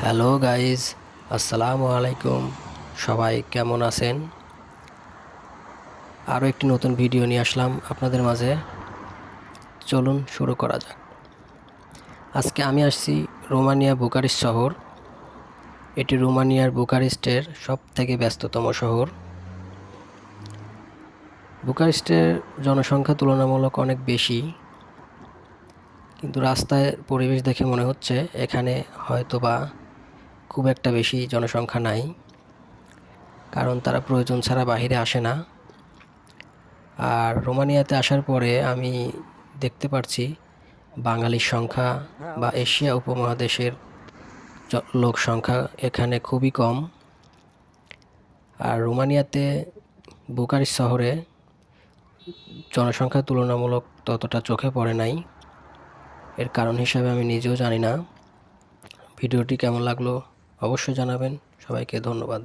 Hello guys, আসসালামু আলাইকুম। সবাই কেমন আছেন? আরও একটি নতুন ভিডিও নিয়ে আসলাম আপনাদের মাঝে। চলুন শুরু করা যাক। আজকে আমি আসছি রোমানিয়া বুকারেস্ট শহর। এটি রোমানিয়ার বুকারেস্টের সবথেকে ব্যস্ততম শহর। বুকারেস্টের জনসংখ্যা তুলনামূলক অনেক বেশি, কিন্তু রাস্তায় পরিবেশ দেখে মনে হচ্ছে এখানে হয়তোবা খুব একটা বেশি জনসংখ্যা নাই, কারণ তারা প্রয়োজন ছাড়া বাহিরে আসে না। আর রোমানিয়াতে আসার পরে আমি দেখতে পারছি বাঙালির সংখ্যা বা এশিয়া উপমহাদেশের লোক সংখ্যা এখানে খুবই কম। আর রোমানিয়াতে বুকারেস্ট শহরে জনসংখ্যা তুলনামূলক ততটা চোখে পড়ে নাই। এর কারণ হিসাবে আমি নিজেও জানি না। ভিডিওটি কেমন লাগলো অবশ্যই জানাবেন। সবাইকে ধন্যবাদ।